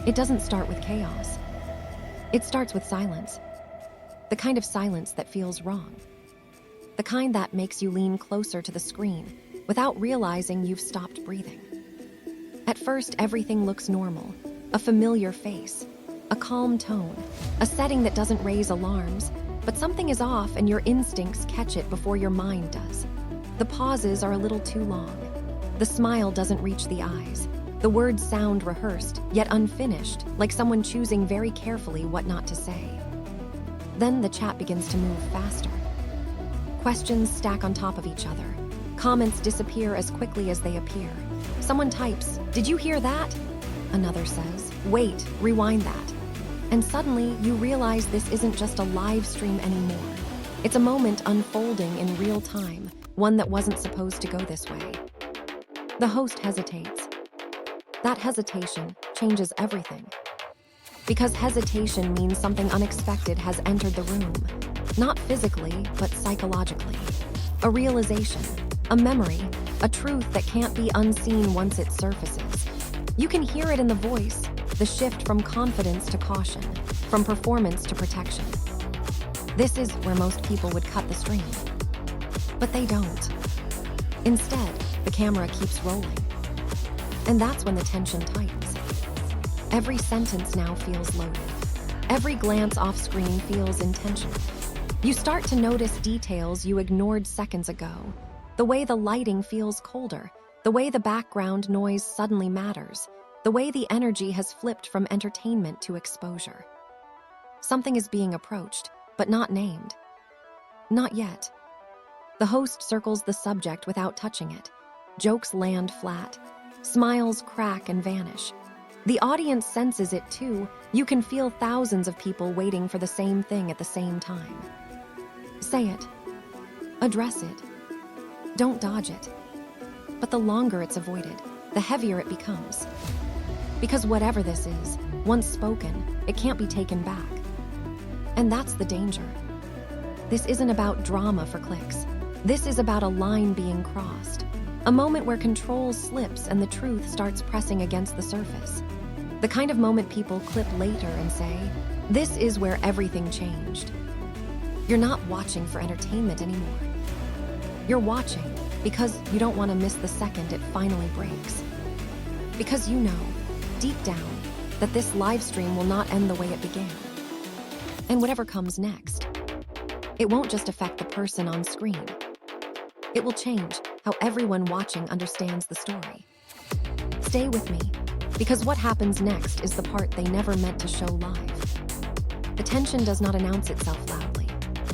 It doesn't start with chaos. It starts with silence. The kind of silence that feels wrong. The kind that makes you lean closer to the screen without realizing you've stopped breathing. At first, everything looks normal. A familiar face, a calm tone, a setting that doesn't raise alarms, but something is off and your instincts catch it before your mind does. The pauses are a little too long. The smile doesn't reach the eyes. The words sound rehearsed, yet unfinished, like someone choosing very carefully what not to say. Then the chat begins to move faster. Questions stack on top of each other. Comments disappear as quickly as they appear. Someone types, "Did you hear that?" Another says, "Wait, rewind that." And suddenly, you realize this isn't just a live stream anymore. It's a moment unfolding in real time, one that wasn't supposed to go this way. The host hesitates. That hesitation changes everything. Because hesitation means something unexpected has entered the room. Not physically, but psychologically. A realization, a memory, a truth that can't be unseen once it surfaces. You can hear it in the voice, the shift from confidence to caution, from performance to protection. This is where most people would cut the stream. But they don't. Instead, the camera keeps rolling. And that's when the tension tightens. Every sentence now feels loaded. Every glance off screen feels intentional. You start to notice details you ignored seconds ago. The way the lighting feels colder, the way the background noise suddenly matters, the way the energy has flipped from entertainment to exposure. Something is being approached, but not named. Not yet. The host circles the subject without touching it. Jokes land flat. Smiles crack and vanish. The audience senses it too. You can feel thousands of people waiting for the same thing at the same time. Say it. Address it. Don't dodge it. But the longer it's avoided, the heavier it becomes. Because whatever this is, once spoken, it can't be taken back. And that's the danger. This isn't about drama for clicks. This is about a line being crossed. A moment where control slips and the truth starts pressing against the surface. The kind of moment people clip later and say, "This is where everything changed." You're not watching for entertainment anymore. You're watching because you don't want to miss the second it finally breaks. Because you know, deep down, that this live stream will not end the way it began. And whatever comes next, it won't just affect the person on screen. It will change how everyone watching understands the story. Stay with me, because what happens next is the part they never meant to show live. The tension does not announce itself loudly.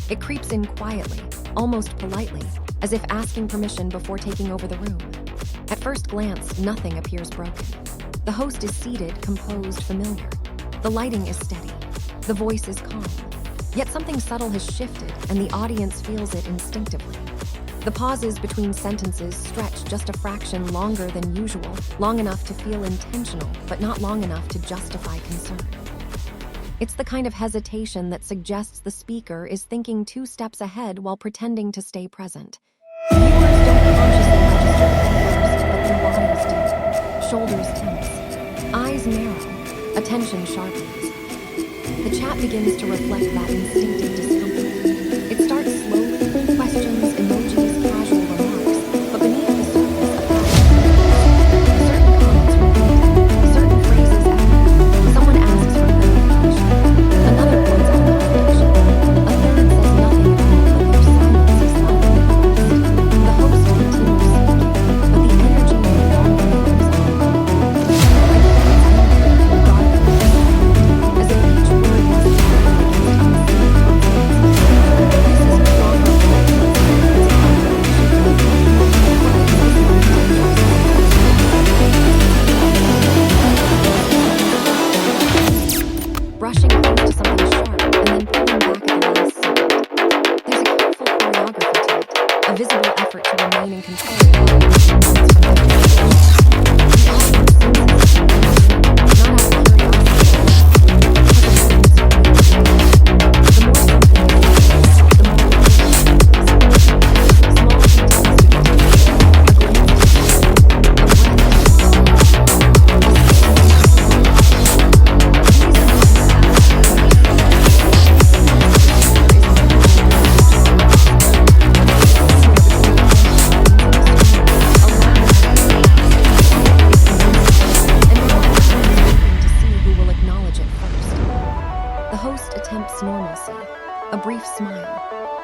It creeps in quietly, almost politely, as if asking permission before taking over the room. At first glance, nothing appears broken. The host is seated, composed, familiar. The lighting is steady. The voice is calm. Yet something subtle has shifted, and the audience feels it instinctively. The pauses between sentences stretch just a fraction longer than usual, long enough to feel intentional, but not long enough to justify concern. It's the kind of hesitation that suggests the speaker is thinking 2 steps ahead while pretending to stay present. Viewers don't consciously register at first, but their bodies do. Shoulders tense, eyes narrow, attention sharpens. The chat begins to reflect that instinctive discomfort. It starts slowly, questions, emojis, casual remarks, but beneath the surface, a pattern. Certain comments repeat, certain phrases echo. Someone asks for clarification. Another points out a contradiction. A third says nothing at all, but their silence is loud and honest. The host continues speaking, but the energy no longer flows out. As if each word must fight against unseen consequences.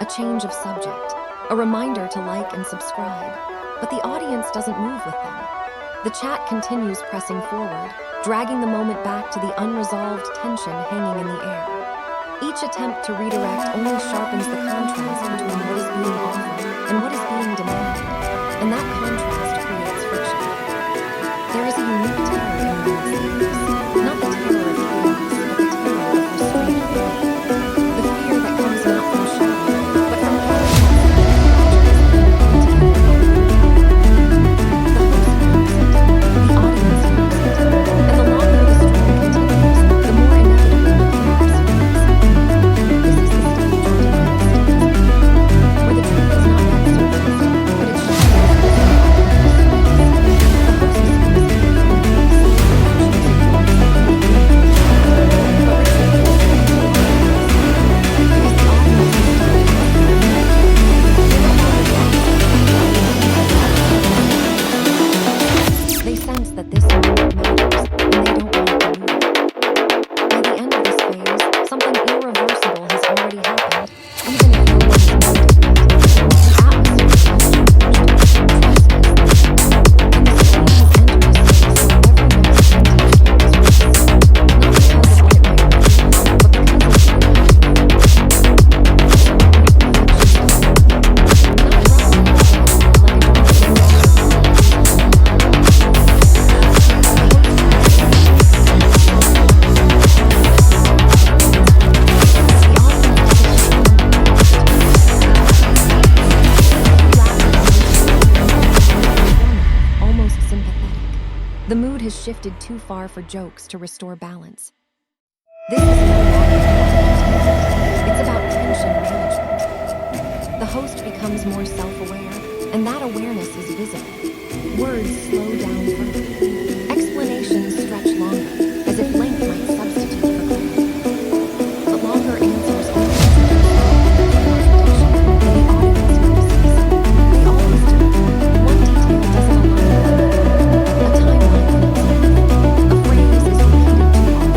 change of subject, a reminder to like and subscribe, but the audience doesn't move with them. The chat continues pressing forward, dragging the moment back to the unresolved tension hanging in the air. Each attempt to redirect only sharpens the contrast between what is being offered and what is being demanded, and that contrast creates friction. There is a unique terror in moments like this, not the terror of chaos, but the terror of restrained fear. The fear that comes not from shouting, but from carrying the audience knows it, and the longer the story continues, the more inevitable the chaos feels. This is the stage where demons stands, where the truth is not yet surfaced, but its shadow is visible in the space. The host seems to be slowly choosing words that can be meaningful, but retreat is the only way because the audience has started to feel alone. They no longer trust they sense that this moment matters, and they don't want it to lose. By the end of this phase, something irreversible has already happened, even if no one has named it yet. The atmosphere has changed. Trust has lifted. And the screen has entered a space where every next sentence carries risk. Not because of what it might reveal, but because of what it has revealed. It's a brief reflection time. Not abruptly, like a almost sympathetic. The mood has shifted too far for jokes to restore balance. This is no longer about entertainment. It's about tension management. The host becomes more self-aware, and that awareness is visible. Words slow down further. Explanations stretch longer, as if length might substitute for clarity. But longer answers only introduce more contradiction, and the audience notices. They always do. One detail doesn't align with another. A timeline unexplained. A phrase is repeated too often.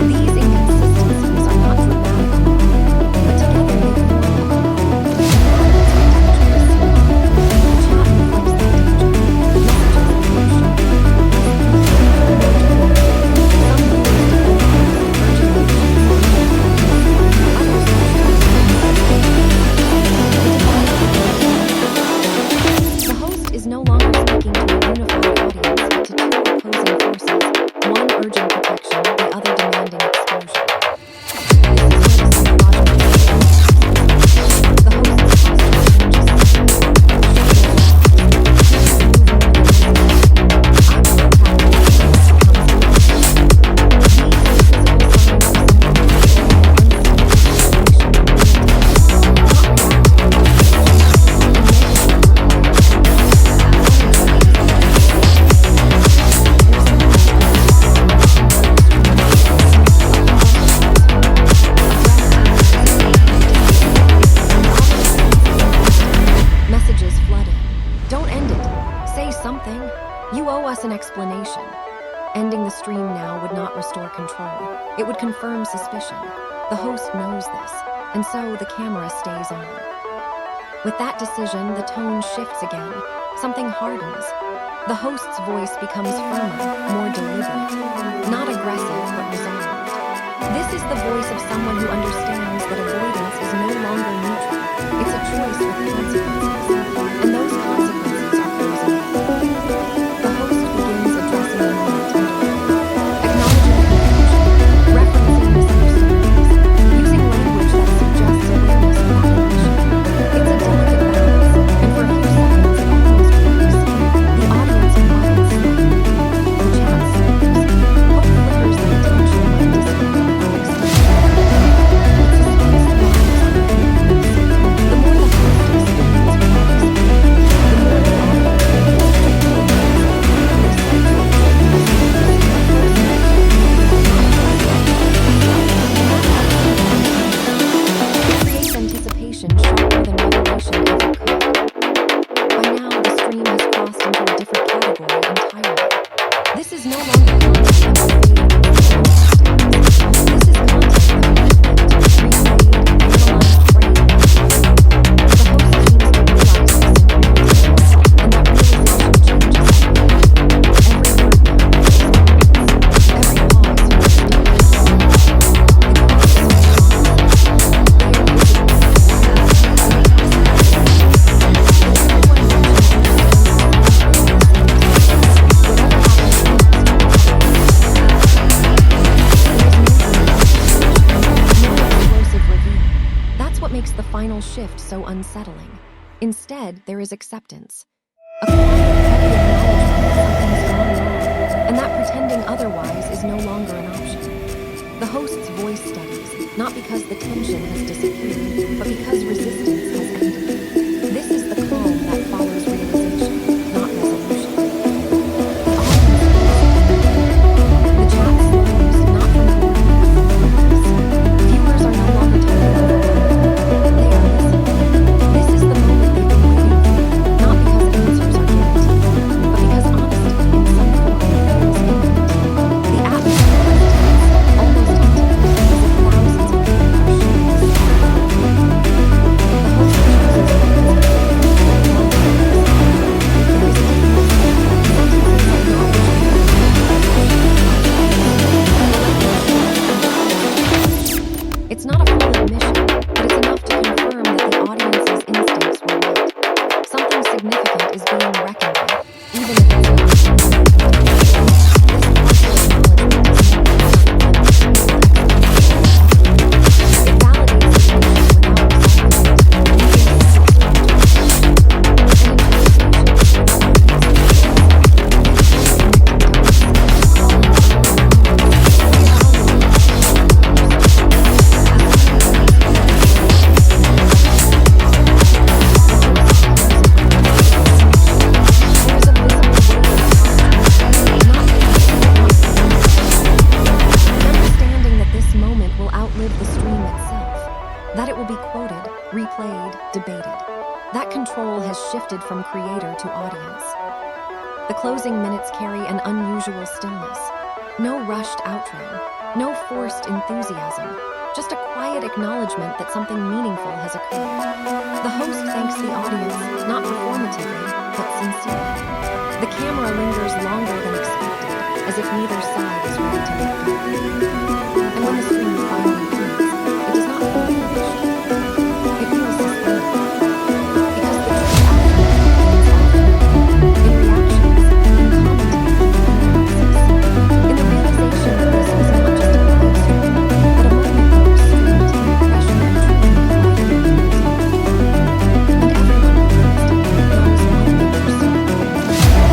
These inconsistencies are not dramatic on their own, but together they form a pattern. The audience becomes the chat reflects that danger. Messages become the host is no longer speaking to a unified audience, but to two opposing forces, one urging protection, the other demanding exposure. This is where the psychological the host's posture messages flood in. Don't end it. Say something. You owe us an explanation. Ending the stream now would not restore control. It would confirm suspicion. The host knows this, and so the camera stays on. With that decision, the tone shifts again. Something hardens. The host's voice becomes firmer, more deliberate. Not aggressive, but resolved. This is the voice of someone who understands that avoidance is no longer neutral. It's a choice with consequences. And those consequences are frozen in. The host begins addressing the moment indirectly, acknowledging confusion, referencing misunderstandings, using language that suggests awareness without admission. It's a delicate balance, and for a few seconds it almost works. The audience quiets slightly. The chat sleeps. Hope flickers that attention might dissipate without extinction. But suspense thrives on ambiguity. The more the host explains without explaining, the more a shift so unsettling. Instead, there is acceptance. A quiet, heavy acknowledgement that something's gone wrong, and that pretending otherwise is no longer an option. The host's voice steadies, not because the tension has disappeared, but because resistance has ended. This is the calm that follows realization, not resolution. The audience the chat slows, not from boredom, but from awareness. Viewers are no longer talking over one another. They are listening. This is the moment they've been waiting for, not because answers are guaranteed, but because honesty in some form feels imminent. The atmosphere is tense, almost intimate, as if thousands of people are sharing the same moment. The host chooses what is important, not what is. There is a difference. Sentences acknowledge it's not a full admission, but it's enough to confirm that the audience's instincts were right. Something significant is being reckoned with, even if it's not seen. This partial acknowledgement is more than a simple explanation of action. It validates the tension without resolving it, leaving a sense of context. An interpretation is where the audience makes sense of it, connecting dots, recalling earlier moments, or evaluating that it will be quoted, replayed, debated. That control has shifted from creator to audience. The closing minutes carry an unusual stillness. No rushed outro, no forced enthusiasm, just a quiet acknowledgement that something meaningful has occurred. The host thanks the audience, not performatively, but sincerely. The camera lingers longer than expected, as if neither side is ready to let go. And when the screen finally ends, it does not feel finished. It feels sustained. Because the true outcome begins often in reactions, in commentary, in analysis, in the realization that this was not just a live stream, but a moment that was streamed in the pressure and truly colliding with reality. And everyone who witnessed it knows one thing for certain. This was the moment. What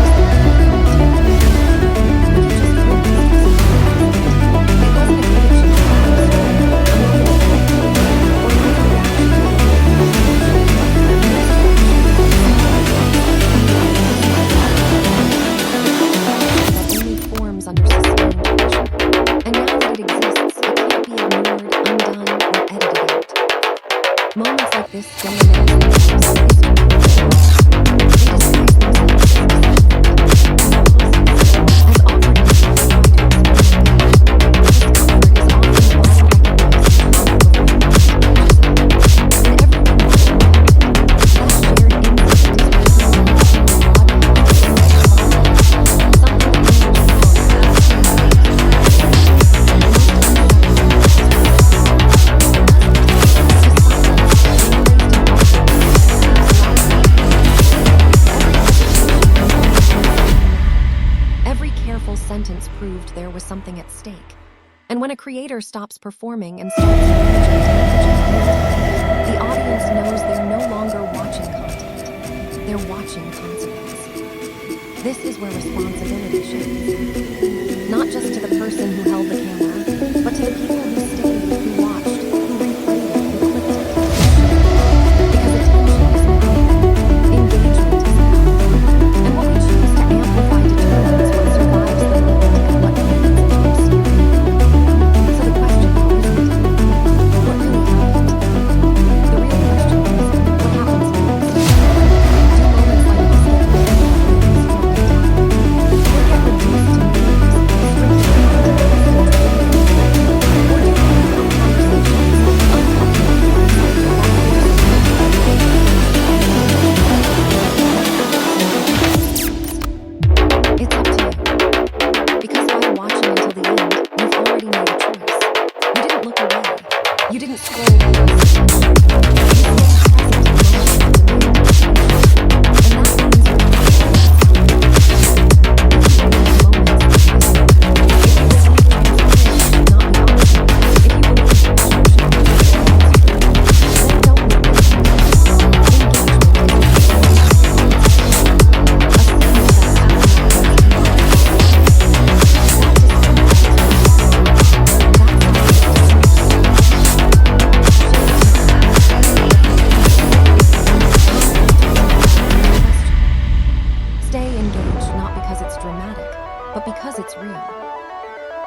you just witnessed was not an accident. It wasn't a glitch in the live stream, a moment of panic, or not a reaction to a moment of tension. It was a connection that only forms under sustained pressure. And now that it exists, it can't be ignored, undone, or edited out. Moments like this don't announce themselves as history or fact. They disguise themselves as discomfort, as pauses, as awkwardness that try to explain away. Discomfort is often the body recognizing truth before the mind catches up. And everyone watching felt it. That shared instinct is what truly makes a broadcast and survive. Something that lingers longer than a screen makes. The most unsettling part is when it doesn't. It doesn't. Because silence, being raised in watching, speaks louder than words. Every hesitation no longer feels unloud. Every careful sentence proved there was something at stake. And when a creator stops performing and starts managing damage in real time, the audience knows they're no longer watching content. They're watching consequence. This is where responsibility shines. Not just to the person who held the camera, but to the people who stayed, who watched, who replayed it, who clipped it, who shared it. Because attention is power. Engagement is power. And what we choose to amplify determines what survives the moment and what fades into obscurity. So the question now isn't, what really happened? The real question is, what happens next? Do moments like this get repeated like they used to at the time? Or get reduced to memes, scripted content, or do we become conversations, uncovered honestly, that force it's up to you. Because by watching until the end, you've already made a choice. You didn't look away. You didn't scroll past attention. You stayed present in moments that demand attention. And that means you're not silent. If you believe moments like this, if you believe transparency should not be optional, if you believe pressure should not be the answer, then don't look because it's real.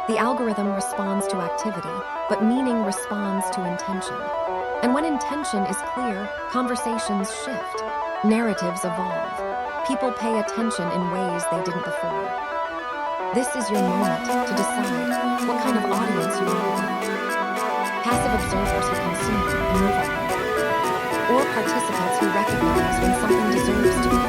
The algorithm responds to activity, but meaning responds to intention. And when intention is clear, conversations shift, narratives evolve. People pay attention in ways they didn't before. This is your moment to decide what kind of audience you want to be. Passive observers who consume and move on, or participants who recognize when something deserves to be